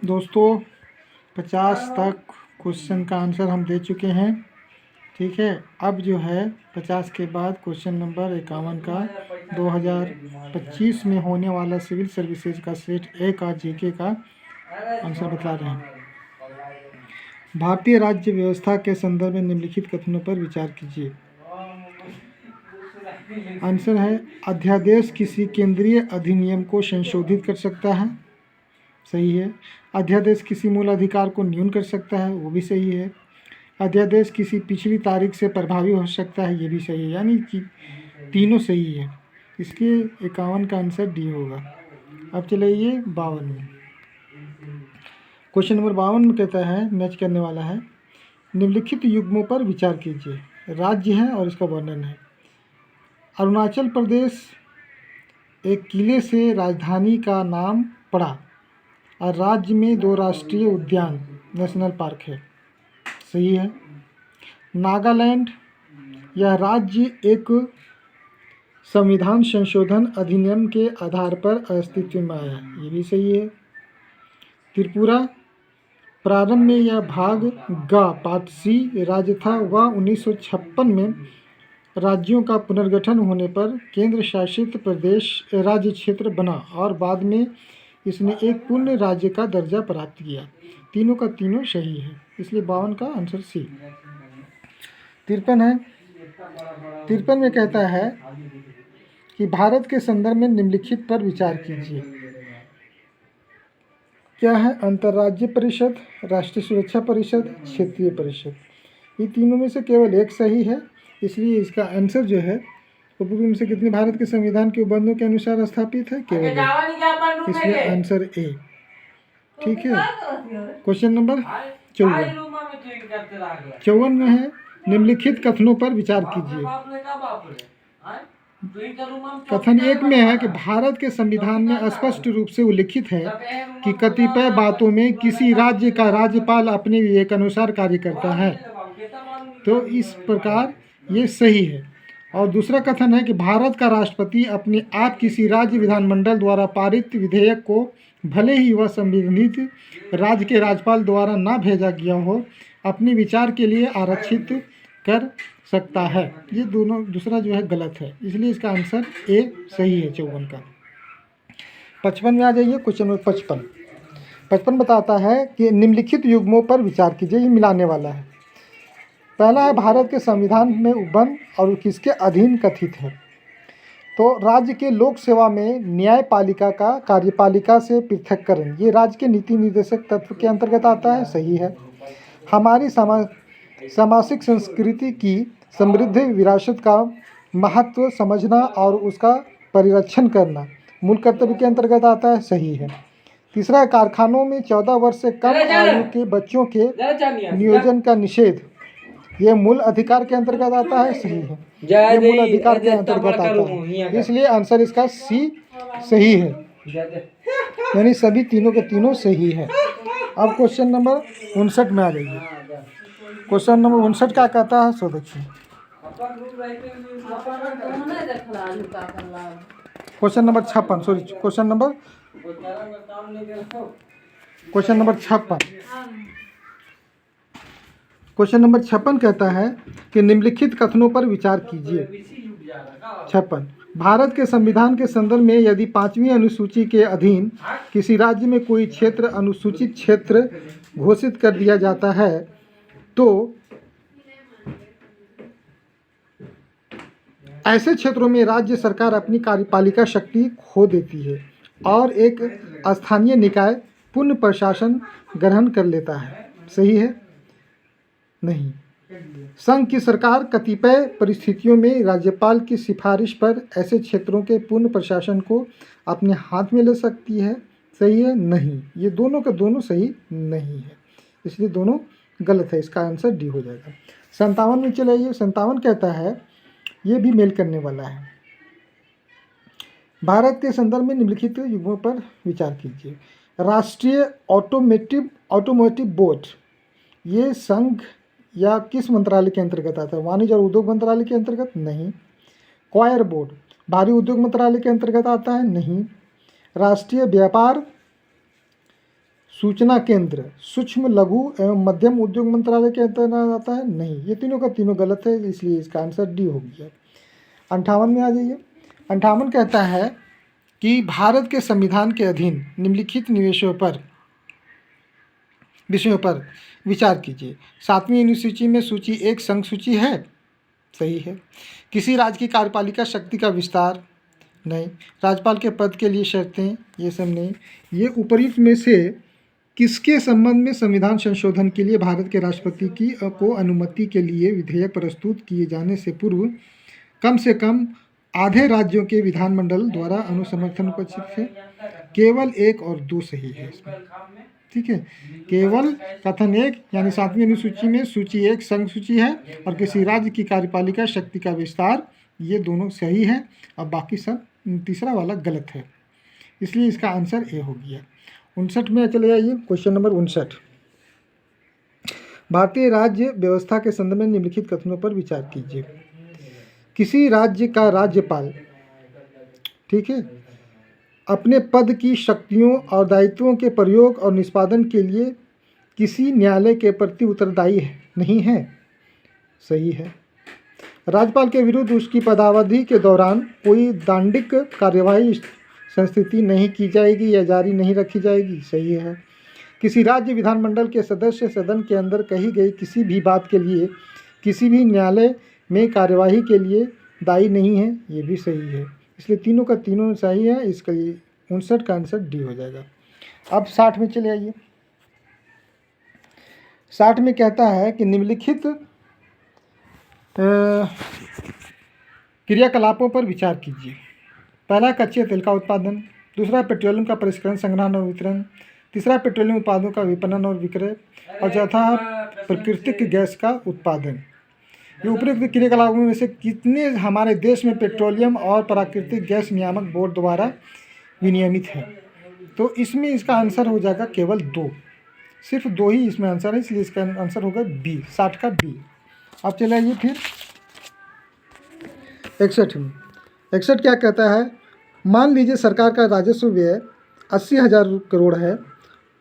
दोस्तों 50 तक क्वेश्चन का आंसर हम दे चुके हैं। ठीक है, अब जो है 50 के बाद क्वेश्चन नंबर 51 का 2025 में होने वाला सिविल सर्विसेज का सेट ए का जीके का आंसर बता रहे हैं। भारतीय राज्य व्यवस्था के संदर्भ में निम्नलिखित कथनों पर विचार कीजिए। आंसर है अध्यादेश किसी केंद्रीय अधिनियम को संशोधित कर सकता है, सही है। अध्यादेश किसी मूल अधिकार को न्यून कर सकता है, वो भी सही है। अध्यादेश किसी पिछली तारीख से प्रभावी हो सकता है, ये भी सही है। यानी कि तीनों सही है। इसके 51 का आंसर डी होगा। अब चलिए 52 में। क्वेश्चन नंबर 52 में कहता है, मैच करने वाला है, निम्नलिखित युग्मों पर विचार कीजिए। राज्य है और इसका वर्णन है। अरुणाचल प्रदेश एक किले से राजधानी का नाम पड़ा और राज्य में 2 राष्ट्रीय उद्यान नेशनल पार्क है, सही है। नागालैंड यह राज्य एक संविधान संशोधन अधिनियम के आधार पर अस्तित्व में आया, ये भी सही है। त्रिपुरा प्रारंभ में यह भाग गा पाटसी राज्य था। वह 1956 में राज्यों का पुनर्गठन होने पर केंद्र शासित प्रदेश राज्य क्षेत्र बना और बाद में इसने एक पूर्ण राज्य का दर्जा प्राप्त किया। तीनों का तीनों सही है, इसलिए 52 का आंसर सी। 53 है। 53 में कहता है कि भारत के संदर्भ में निम्नलिखित पर विचार कीजिए। क्या है? अंतर्राज्य परिषद, राष्ट्रीय सुरक्षा परिषद, क्षेत्रीय परिषद। ये तीनों में से केवल एक सही है, इसलिए इसका आंसर जो है उपरोक्त में से कितने भारत के संविधान के उपबंधों के अनुसार स्थापित है? केवल एक, इसलिए आंसर ए। ठीक है। क्वेश्चन नंबर 54 में है, निम्नलिखित कथनों पर विचार कीजिए। कथन 1 में है कि भारत के संविधान में स्पष्ट रूप से उल्लिखित है कि कतिपय बातों में किसी राज्य का राज्यपाल अपने विवेक अनुसार कार्य करता है, तो इस प्रकार ये सही है। और दूसरा कथन है कि भारत का राष्ट्रपति अपने आप किसी राज्य विधानमंडल द्वारा पारित विधेयक को भले ही वह संबंधित राज्य के राज्यपाल द्वारा ना भेजा गया हो, अपने विचार के लिए आरक्षित कर सकता है। ये दोनों दूसरा जो है गलत है, इसलिए इसका आंसर ए सही है 54 का। 55 में आ जाइए। क्वेश्चन नंबर 55 बताता है कि निम्नलिखित युग्मों पर विचार कीजिए। ये मिलाने वाला है। पहला है भारत के संविधान में उपबंध और किसके अधीन कथित है। तो राज्य के लोक सेवा में न्यायपालिका का कार्यपालिका से पृथक्करण ये राज्य के नीति निर्देशक तत्व के अंतर्गत आता है, सही है। हमारी सामाजिक संस्कृति की समृद्ध विरासत का महत्व समझना और उसका परिरक्षण करना मूल कर्तव्य के अंतर्गत आता है, सही है। तीसरा, कारखानों में 14 वर्ष से कम आयु के बच्चों के नियोजन का निषेध ये मूल अधिकार के अंतर्गत आता है, सही है। ये मूल अधिकार के अंतर्गत आता है, इसलिए आंसर इसका सी सही है। यानी सभी तीनों के तीनों सही है। अब क्वेश्चन नंबर 59 में आ जाइए। क्वेश्चन नंबर 59 क्या कहता है सो देखिए। Question number 56 sorry question number 56 question number 56 कहता है कि निम्नलिखित कथनों पर विचार कीजिए। 56 भारत के संविधान के संदर्भ में यदि 5वीं अनुसूची के अधीन किसी राज्य में कोई क्षेत्र अनुसूचित क्षेत्र घोषित कर दिया जाता है तो ऐसे क्षेत्रों में राज्य सरकार अपनी कार्यपालिका शक्ति खो देती है और एक स्थानीय निकाय पूर्ण प्रशासन ग्रहण कर लेता है, सही है? नहीं। संघ की सरकार कतिपय परिस्थितियों में राज्यपाल की सिफारिश पर ऐसे क्षेत्रों के पूर्ण प्रशासन को अपने हाथ में ले सकती है, सही है? नहीं। ये दोनों का दोनों सही नहीं है, इसलिए दोनों गलत है। इसका आंसर डी हो जाएगा। 57 में चले आइए। 57 कहता है, ये भी मेल करने वाला है। भारत के संदर्भ में निम्नलिखित युग्मों पर विचार कीजिए। राष्ट्रीय ऑटोमोटिव बोर्ड ये संघ या किस मंत्रालय के अंतर्गत आता है? वाणिज्य और उद्योग मंत्रालय के अंतर्गत नहीं। क्वायर बोर्ड भारी उद्योग मंत्रालय के अंतर्गत आता है? नहीं। राष्ट्रीय व्यापार सूचना केंद्र सूक्ष्म लघु एवं मध्यम उद्योग मंत्रालय के अंतर्गत आता है? नहीं। ये तीनों का तीनों गलत है, इसलिए इसका आंसर डी हो गया। 58 में आ जाइए। 58 कहता है कि भारत के संविधान के अधीन निम्नलिखित विषयों पर विचार कीजिए। 7वीं अनुसूची में सूची 1 संघ सूची है? सही है। किसी राज्य की कार्यपालिका शक्ति का विस्तार? नहीं। राज्यपाल के पद के लिए शर्तें? ये सब नहीं। ये उपर्युक्त में से किसके संबंध में संविधान संशोधन के लिए भारत के राष्ट्रपति को अनुमति के लिए विधेयक प्रस्तुत किए जाने से पूर्व कम से कम आधे राज्यों के विधानमंडल द्वारा अनुसमर्थन उपस्थित है? केवल 1 और 2 सही है इसमें। ठीक है, केवल कथन 1 यानी 7वीं अनुसूची में सूची 1 संघ सूची है और किसी राज्य की कार्यपालिका शक्ति का विस्तार, ये दोनों सही है और बाकी सब तीसरा वाला गलत है, इसलिए इसका आंसर ए हो गया। 59 में चले जाइए। Question number 59। भारतीय राज्य व्यवस्था के संदर्भ में निम्नलिखित कथनों पर विचार कीजिए। किसी राज्य का राज्यपाल, ठीक है, अपने पद की शक्तियों और दायित्वों के प्रयोग और निष्पादन के लिए किसी न्यायालय के प्रति उत्तरदायी नहीं है? सही है। राज्यपाल के विरुद्ध उसकी पदावधि के दौरान कोई दंडिक कार्यवाही संस्थिति नहीं की जाएगी या जारी नहीं रखी जाएगी? सही है। किसी राज्य विधानमंडल के सदस्य सदन के अंदर कही गई किसी भी बात के लिए किसी भी न्यायालय में कार्यवाही के लिए दायी नहीं है? ये भी सही है। इसलिए तीनों का तीनों सही है, इसका 59 का आंसर डी हो जाएगा। अब 60 में चले आइए। 60 में कहता है कि निम्नलिखित क्रियाकलापों पर विचार कीजिए। पहला, कच्चे तेल का उत्पादन। दूसरा, पेट्रोलियम का परिष्करण, संग्रहण और वितरण। तीसरा, पेट्रोलियम उत्पादों का विपणन और विक्रय। और चौथा, प्राकृतिक गैस का उत्पादन। ये उपयुक्त क्रियाकलापों में से कितने हमारे देश में पेट्रोलियम और प्राकृतिक गैस नियामक बोर्ड द्वारा विनियमित है? तो इसमें इसका आंसर हो जाएगा केवल 2, सिर्फ 2 ही इसमें आंसर है, इसलिए इसका आंसर होगा बी, 60 का बी। अब चले आइए फिर 61 में। 61 क्या कहता है? मान लीजिए सरकार का राजस्व व्यय 80,000 करोड़ है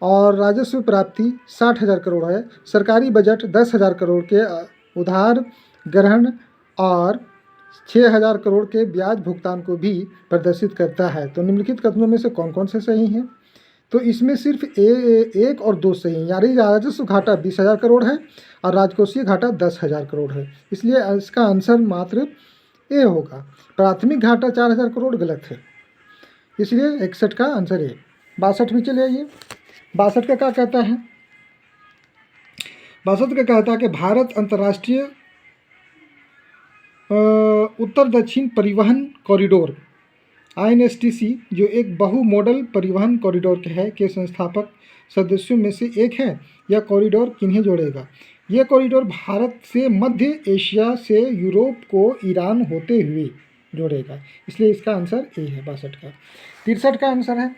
और राजस्व प्राप्ति 60,000 करोड़ है। सरकारी बजट 10,000 करोड़ के उधार ग्रहण और 6,000 करोड़ के ब्याज भुगतान को भी प्रदर्शित करता है। तो निम्नलिखित कथनों में से कौन कौन से सही हैं? तो इसमें सिर्फ 1 और 2 सही हैं, यानी राजस्व घाटा 20,000 करोड़ है और राजकोषीय घाटा 10,000 करोड़ है, इसलिए इसका आंसर मात्र ए होगा। प्राथमिक घाटा 4,000 करोड़ गलत है, इसलिए 61 का आंसर ए। 62 में चले आइए। 62 का क्या कहता है? 62 का कहता है कि भारत अंतर्राष्ट्रीय उत्तर दक्षिण परिवहन कॉरिडोर INSTC, जो एक बहु मॉडल परिवहन कॉरिडोर के संस्थापक सदस्यों में से एक है। यह कॉरिडोर किन्हें जोड़ेगा? यह कॉरिडोर भारत से मध्य एशिया से यूरोप को ईरान होते हुए जोड़ेगा, इसलिए इसका आंसर ए है 62 का। 63 का आंसर है।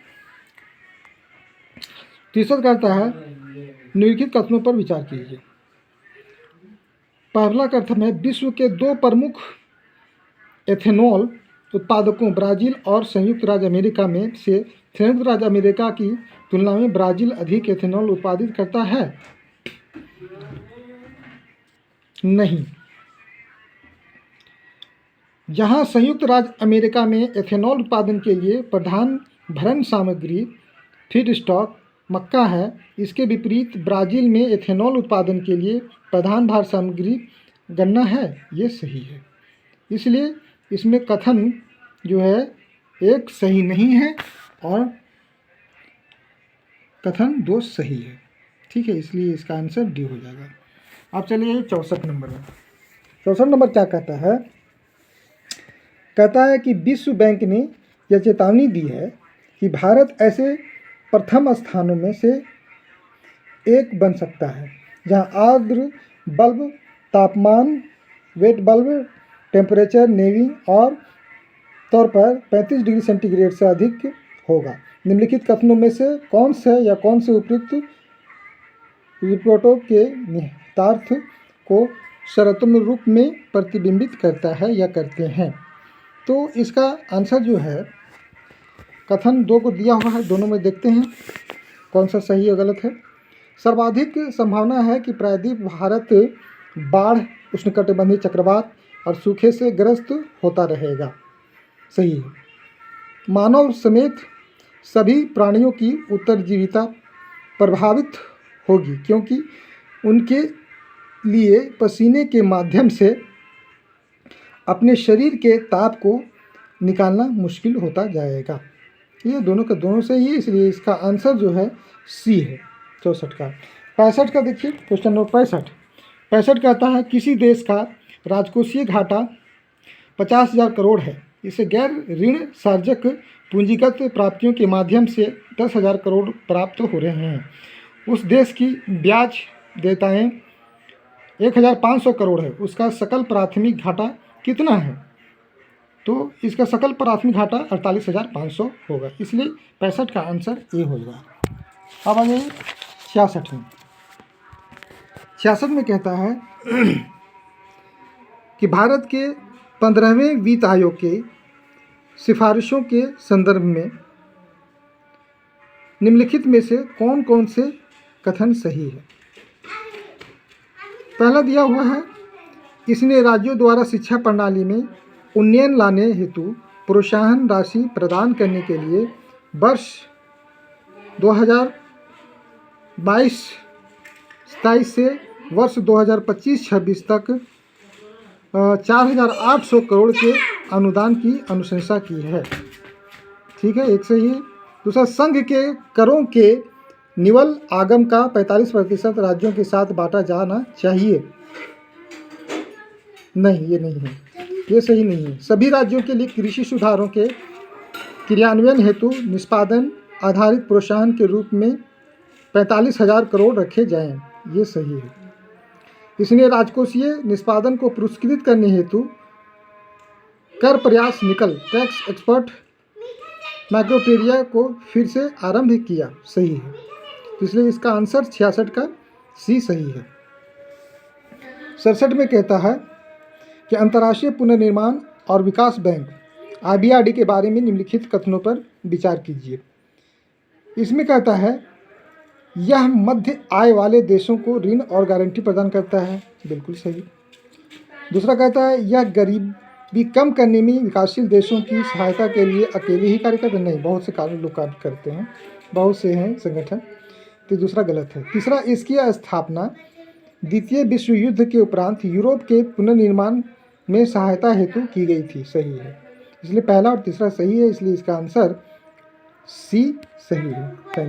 63 कहता है निम्नलिखित कथनों पर विचार कीजिए। पहला कथन है, विश्व के 2 प्रमुख एथेनॉल उत्पादकों ब्राज़ील और संयुक्त राज्य अमेरिका में से संयुक्त राज्य अमेरिका की तुलना में ब्राज़ील अधिक एथेनॉल उत्पादित करता है? नहीं। जहां संयुक्त राज्य अमेरिका में एथेनॉल उत्पादन के लिए प्रधान भरण सामग्री फीडस्टॉक मक्का है, इसके विपरीत ब्राज़ील में एथेनॉल उत्पादन के लिए प्रधान भार सामग्री गन्ना है। ये सही है, इसलिए इसमें कथन जो है एक सही नहीं है और कथन 2 सही है। ठीक है, इसलिए इसका आंसर डी हो जाएगा। अब चलिए 64 नंबर में। 64 नंबर क्या कहता है? कहता है कि विश्व बैंक ने यह चेतावनी दी है कि भारत ऐसे प्रथम स्थानों में से एक बन सकता है जहां आर्द्र बल्ब तापमान, वेट बल्ब टेम्परेचर नेवी और तौर पर 35 डिग्री सेंटीग्रेड से अधिक होगा। निम्नलिखित कथनों में से कौन से उपयुक्त रिपोर्टों के निहितार्थ को शर्तों रूप में प्रतिबिंबित करता है या करते हैं? तो इसका आंसर जो है कथन 2 को दिया हुआ है, दोनों में देखते हैं कौन सा सही और गलत है। सर्वाधिक संभावना है कि प्रायद्वीप भारत बाढ़, उष्णकटिबंधीय चक्रवात और सूखे से ग्रस्त होता रहेगा। सही है। मानव समेत सभी प्राणियों की उत्तरजीविता प्रभावित होगी, क्योंकि उनके लिए पसीने के माध्यम से अपने शरीर के ताप को निकालना मुश्किल होता जाएगा। ये दोनों का दोनों से ही, इसलिए इसका आंसर जो है सी है 64 का। 65 का देखिए, क्वेश्चन नंबर 65 कहता है किसी देश का राजकोषीय घाटा 50,000 करोड़ है। इसे गैर ऋण सार्जक पूंजीगत प्राप्तियों के माध्यम से 10,000 करोड़ प्राप्त हो रहे हैं। उस देश की ब्याज देयताएं 1,500 करोड़ है। उसका सकल प्राथमिक घाटा कितना है? तो इसका सकल प्राथमिक घाटा 48,500 होगा, इसलिए 65 का आंसर ए होगा। अब आ जाइए 66 में। 66 में कहता है कि भारत के 15वें वित्त आयोग के सिफारिशों के संदर्भ में निम्नलिखित में से कौन कौन से कथन सही है? पहला दिया हुआ है, इसने राज्यों द्वारा शिक्षा प्रणाली में उन्नयन लाने हेतु प्रोत्साहन राशि प्रदान करने के लिए वर्ष 2022-23 से वर्ष 2025-26 तक 4,800 करोड़ के अनुदान की अनुशंसा की है। ठीक है, एक सही है। दूसरा, संघ के करों के निवल आगम का 45% राज्यों के साथ बांटा जाना चाहिए। नहीं, ये नहीं है, ये सही नहीं है। सभी राज्यों के लिए कृषि सुधारों के क्रियान्वयन हेतु निष्पादन आधारित प्रोत्साहन के रूप में 45,000 करोड़ रखे जाएं। ये सही है। इसने राजकोषीय निष्पादन को पुरस्कृत करने हेतु कर प्रयास निकल टैक्स एक्सपर्ट मैक्रोटेरिया को फिर से आरंभ किया। सही है, इसलिए इसका आंसर 66 का सी सही है। 67 में कहता है कि अंतर्राष्ट्रीय पुनर्निर्माण और विकास बैंक IBRD के बारे में निम्नलिखित कथनों पर विचार कीजिए। इसमें कहता है यह मध्य आय वाले देशों को ऋण और गारंटी प्रदान करता है। बिल्कुल सही। दूसरा कहता है यह गरीबी कम करने में विकासशील देशों की सहायता के लिए अकेले ही कार्य करता है। नहीं, बहुत से कार्य लोग कार्य करते हैं, बहुत से हैं संगठन। तो दूसरा गलत है। तीसरा, इसकी स्थापना द्वितीय विश्व युद्ध के उपरांत यूरोप के पुनर्निर्माण में सहायता हेतु की गई थी। सही है, इसलिए पहला और तीसरा सही है, इसलिए इसका आंसर सी सही है। Thank you.